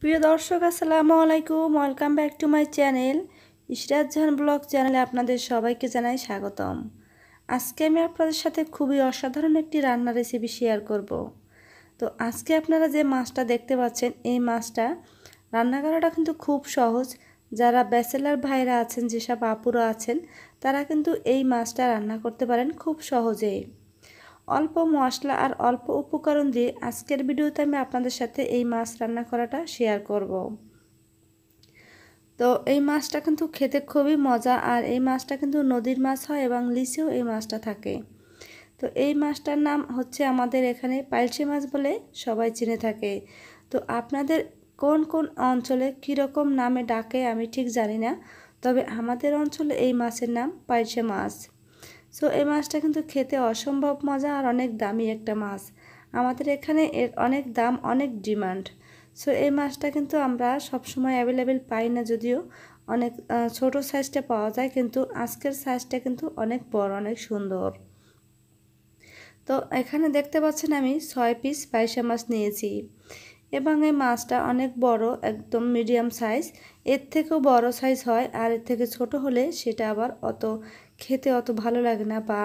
প্রিয় দর্শক আসসালামু আলাইকুম, welcome back to my channel Ishrat Jahan blog চ্যানেলে আপনাদের সবাইকে জানাই স্বাগতম। আজকে আমি আপনাদের সাথে খুবই অসাধারণ একটি রান্নার রেসিপি শেয়ার করব। তো আজকে আপনারা যে মাছটা দেখতে পাচ্ছেন, এই মাছটা রান্না করাটা কিন্তু খুব সহজ। যারা ব্যাচেলার ভাইরা আছেন, যেসব আপুরা আছেন, তারা কিন্তু এই মাছটা রান্না করতে পারেন খুব সহজেই। অল্প মশলা আর অল্প উপকরণ দিয়ে আজকের ভিডিওতে আমি আপনাদের সাথে এই মাছ রান্না করাটা শেয়ার করব। তো এই মাছটা কিন্তু খেতে খুবই মজা, আর এই মাছটা কিন্তু নদীর মাছ হয় এবং লিচেও এই মাছটা থাকে। তো এই মাছটার নাম হচ্ছে আমাদের এখানে পার্শে মাছ বলে সবাই চিনে থাকে। তো আপনাদের কোন কোন অঞ্চলে কীরকম নামে ডাকে আমি ঠিক জানি না, তবে আমাদের অঞ্চলে এই মাছের নাম পার্শে মাছ। সো এই মাছটা কিন্তু খেতে অসম্ভব মজা আর অনেক দামি একটা মাছ। আমাদের এখানে এর অনেক দাম, অনেক ডিমান্ড। সো এই মাছটা কিন্তু আমরা সবসময় অ্যাভেলেবেল পাই না, যদিও অনেক ছোট সাইজটা পাওয়া যায়, কিন্তু আজকের সাইজটা কিন্তু অনেক বড়, অনেক সুন্দর। তো এখানে দেখতে পাচ্ছেন আমি 6 পিস পার্শে মাছ নিয়েছি এবং এই মাছটা অনেক বড়, একদম মিডিয়াম সাইজ। এর থেকেও বড় সাইজ হয়, আর এর থেকে ছোট হলে সেটা আবার খেতে অত ভালো লাগে না, বা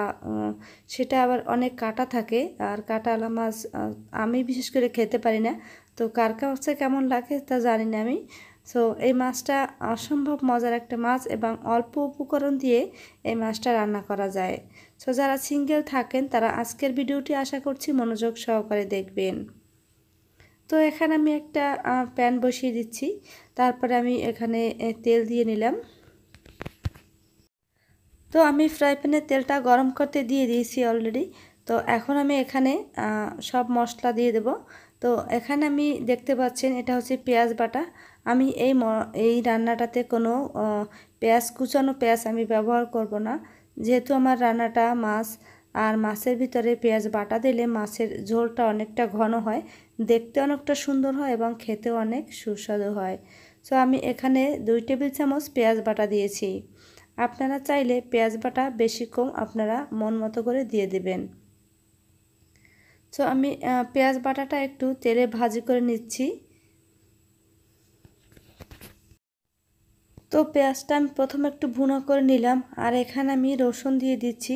সেটা আবার অনেক কাঁটা থাকে, আর কাঁটাওয়ালা মাছ আমি বিশেষ করে খেতে পারি না। তো কার কাছে কেমন লাগে তা জানি না আমি। সো এই মাছটা অসম্ভব মজার একটা মাছ এবং অল্প উপকরণ দিয়ে এই মাছটা রান্না করা যায়। সো যারা সিঙ্গেল থাকেন তারা আজকের ভিডিওটি আশা করছি মনোযোগ সহকারে দেখবেন। তো এখানে আমি একটা প্যান বসিয়ে দিচ্ছি, তারপরে আমি এখানে তেল দিয়ে নিলাম। তো আমি ফ্রাই প্যানে তেলটা গরম করতে দিয়ে দিয়েছি অলরেডি। তো এখন আমি এখানে সব মশলা দিয়ে দেব। তো এখানে আমি দেখতে পাচ্ছেন এটা হচ্ছে পেঁয়াজ বাটা। আমি এই রান্নাটাতে কোনো কুচানো পেঁয়াজ আমি ব্যবহার করব না, যেহেতু আমার রান্নাটা মাছ, আর মাছের ভিতরে পেঁয়াজ বাটা দিলে মাছের ঝোলটা অনেকটা ঘন হয়, দেখতে অনেকটা সুন্দর হয় এবং খেতেও অনেক সুস্বাদু হয়। সো আমি এখানে 2 টেবিল চামচ পেঁয়াজ বাটা দিয়েছি। আপনারা চাইলে পেঁয়াজ বাটা বেশি কম আপনারা মন মতো করে দিয়ে দেবেন। সো আমি পেঁয়াজ বাটাটা একটু তেলে ভাজি করে নিচ্ছি। তো পেঁয়াজটা আমি প্রথমে একটু ভুনো করে নিলাম, আর এখানে আমি রসুন দিয়ে দিচ্ছি।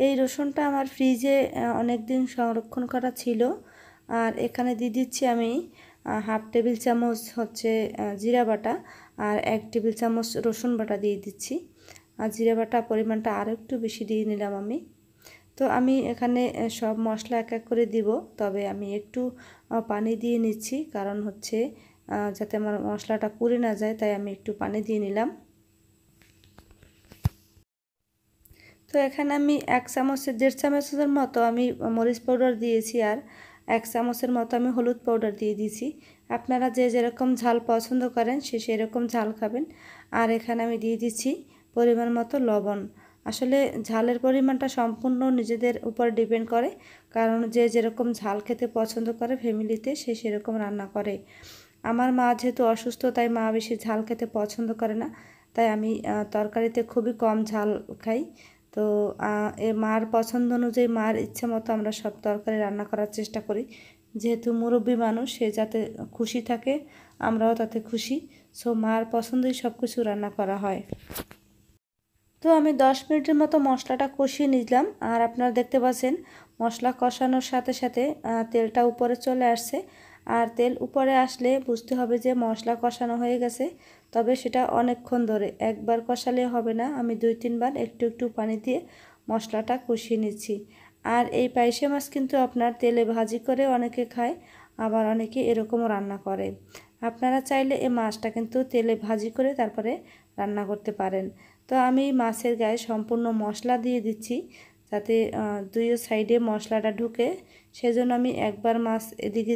এই রসুনটা আমার ফ্রিজে অনেক দিন সংরক্ষণ করা ছিল। আর এখানে দিয়ে দিচ্ছি আমি হাফ টেবিল চামচ হচ্ছে জিরা বাটা, আর 1 টেবিল চামচ রসুন বাটা দিয়ে দিচ্ছি। আর জিরা বাটা পরিমাণটা আরও একটু বেশি দিয়ে নিলাম আমি। তো আমি এখানে সব মশলা এক এক করে দিব, তবে আমি একটু পানি দিয়ে নিচ্ছি, কারণ হচ্ছে যাতে আমার মশলাটা পুড়ে না যায়, তাই আমি একটু পানি দিয়ে নিলাম। তো এখানে আমি 1 চামচের 1.5 চামচের মতো আমি মরিচ পাউডার দিয়েছি, আর 1 চামচের মতো আমি হলুদ পাউডার দিয়ে দিয়েছি। আপনারা যে যেরকম ঝাল পছন্দ করেন সেরকম ঝাল খাবেন। আর এখানে আমি দিয়ে দিচ্ছি পরিমাণ মতো লবণ। আসলে ঝালের পরিমাণটা সম্পূর্ণ নিজেদের উপর ডিপেন্ড করে, কারণ যে যেরকম ঝাল খেতে পছন্দ করে ফ্যামিলিতে সে সেরকম রান্না করে। আমার মা যেহেতু অসুস্থ, তাই মা বেশি ঝাল খেতে পছন্দ করে না, তাই আমি তরকারিতে খুবই কম ঝাল খাই। তো মার পছন্দ অনুযায়ী, মার ইচ্ছে মতো আমরা সব তরকারি রান্না করার চেষ্টা করি। যেহেতু মুরব্বী মানুষ, সে যাতে খুশি থাকে আমরাও তাতে খুশি। সো মার পছন্দই সব কিছু রান্না করা হয়। তো আমি 10 মিনিটের মতো মশলাটা কষিয়ে নিলাম, আর আপনারা দেখতে পাচ্ছেন মশলা কষানোর সাথে সাথে তেলটা উপরে চলে আসছে। আর তেল উপরে আসলে বুঝতে হবে যে মশলা কষানো হয়ে গেছে, তবে সেটা অনেকক্ষণ ধরে, একবার কষালে হবে না, আমি 2-3 বার একটু একটু পানি দিয়ে মশলাটা কষিয়ে নিচ্ছি। আর এই পার্শে মাছ কিন্তু আপনার তেলে ভাজি করে অনেকে খায়, আবার অনেকে এরকমও রান্না করে। আপনারা চাইলে এই মাছটা কিন্তু তেলে ভাজি করে তারপরে রান্না করতে পারেন। তো আমি মাছের গায়ে সম্পূর্ণ মশলা দিয়ে দিচ্ছি, যাতে দুই সাইডে মশলাটা ঢুকে, সেজন্য আমি একবার মাছ এদিকে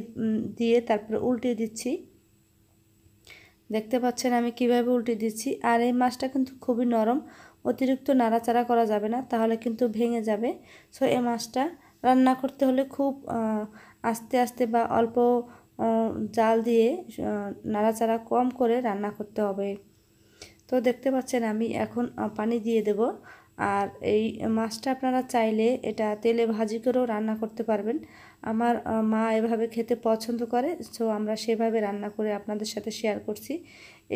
দিয়ে তারপরে উল্টে দিচ্ছি। দেখতে পাচ্ছেন আমি কিভাবে উল্টে দিচ্ছি। আর এই মাছটা কিন্তু খুবই নরম, অতিরিক্ত নাড়াচাড়া করা যাবে না, তাহলে কিন্তু ভেঙে যাবে। সো এই মাছটা রান্না করতে হলে খুব আস্তে আস্তে বা অল্প জাল দিয়ে নাড়াচাড়া কম করে রান্না করতে হবে। তো দেখতে পাচ্ছেন আমি এখন পানি দিয়ে দেব। আর এই মাছটা আপনারা চাইলে এটা তেলে ভাজি করেও রান্না করতে পারবেন। আমার মা এভাবে খেতে পছন্দ করে, সো আমরা সেভাবে রান্না করে আপনাদের সাথে শেয়ার করছি।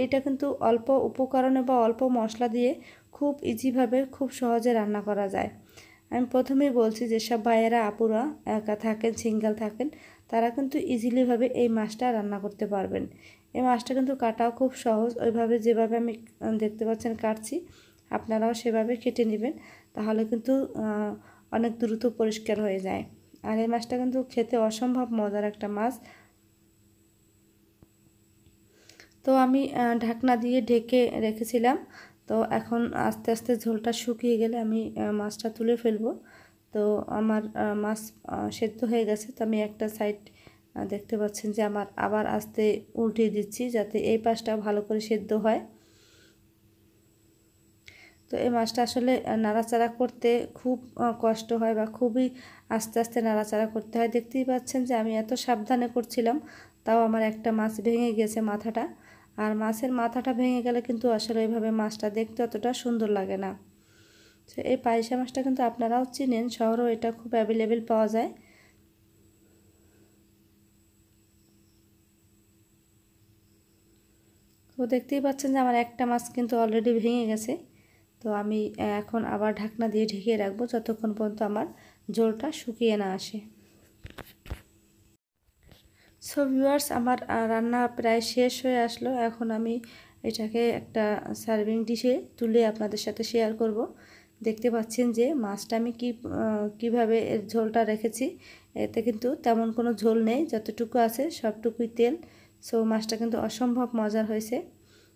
এইটা কিন্তু অল্প উপকরণে বা অল্প মশলা দিয়ে খুব ইজিভাবে খুব সহজে রান্না করা যায়। আমি প্রথমেই বলছি যেসব ভাইয়েরা আপুরা একা থাকেন, সিঙ্গেল থাকেন, তারা কিন্তু ইজিলিভাবে এই মাছটা রান্না করতে পারবেন। এই মাছটা কিন্তু কাটাও খুব সহজ, ওইভাবে যেভাবে আমি দেখতে পাচ্ছেন কাটছি আপনারাও সেভাবে কেটে নেবেন, তাহলে কিন্তু অনেক দ্রুত পরিষ্কার হয়ে যায়। আর এই মাছটা কিন্তু খেতে অসম্ভব মজার একটা মাছ। তো আমি ঢাকনা দিয়ে ঢেকে রেখেছিলাম। তো এখন আস্তে আস্তে ঝোলটা শুকিয়ে গেলে আমি মাছটা তুলে ফেলবো। তো আমার মাছ সেদ্ধ হয়ে গেছে। তো আমি একটা সাইড দেখতে পাচ্ছেন যে আমার আবার আস্তে উল্টিয়ে দিচ্ছি যাতে এই পাশটা ভালো করে সেদ্ধ হয়। তো এই মাছটা আসলে নাড়াচাড়া করতে খুব কষ্ট হয় বা খুবই আস্তে আস্তে নাড়াচাড়া করতে হয়। দেখতেই পাচ্ছেন যে আমি এত সাবধানে করছিলাম, তাও আমার একটা মাছ ভেঙে গেছে মাথাটা। আর মাছের মাথাটা ভেঙে গেলে কিন্তু আসলে এইভাবে মাছটা দেখতে অতটা সুন্দর লাগে না। তো এই পার্শে মাছটা কিন্তু আপনারাও চিনেন, শহরেও এটা খুব অ্যাভেলেবেল পাওয়া যায়। তো দেখতেই পাচ্ছেন যে আমার একটা মাছ কিন্তু অলরেডি ভেঙে গেছে। তো আমি এখন আবার ঢাকনা দিয়ে ঢেকে রাখবো যতক্ষণ পর্যন্ত আমার ঝোলটা শুকিয়ে না আসে। সো ভিউয়ার্স, আমার রান্না প্রায় শেষ হয়ে আসলো। এখন আমি এটাকে একটা সার্ভিং ডিশে তুলে আপনাদের সাথে শেয়ার করব। দেখতে পাচ্ছেন যে মাছটা আমি কিভাবে এর ঝোলটা রেখেছি। এতে কিন্তু তেমন কোনো ঝোল নেই, যতটুকু আছে সবটুকুই তেল। সো মাছটা কিন্তু অসম্ভব মজার হয়েছে।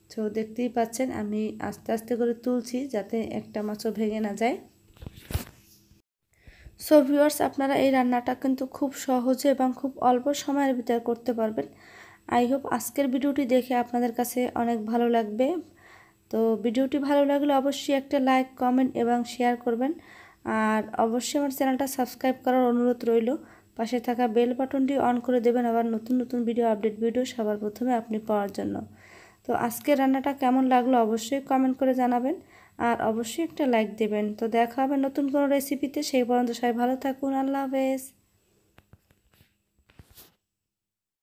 তো দেখতেই পাচ্ছেন আমি আস্তে আস্তে করে তুলছি যাতে একটা মাছও ভেঙে না যায়। সো ভিউয়ার্স, আপনারা এই রান্নাটা কিন্তু খুব সহজে এবং খুব অল্প সময়ের ভিতরে করতে পারবেন। আই হোপ আজকের ভিডিওটি দেখে আপনাদের কাছে অনেক ভালো লাগবে। তো ভিডিওটি ভালো লাগলে অবশ্যই একটা লাইক, কমেন্ট এবং শেয়ার করবেন। আর অবশ্যই আমার চ্যানেলটা সাবস্ক্রাইব করার অনুরোধ রইল। পাশে থাকা বেল বাটনটি অন করে দেবেন আবার নতুন নতুন ভিডিও আপডেট ভিডিও সবার প্রথমে আপনি পাওয়ার জন্য। তো আজকের রান্নাটা কেমন লাগলো অবশ্যই কমেন্ট করে জানাবেন আর অবশ্যই একটা লাইক দেবেন। তো দেখা হবে নতুন কোনো রেসিপিতে, সেই পর্যন্ত সবাই ভালো থাকুন। আল্লাহ হাফেজ।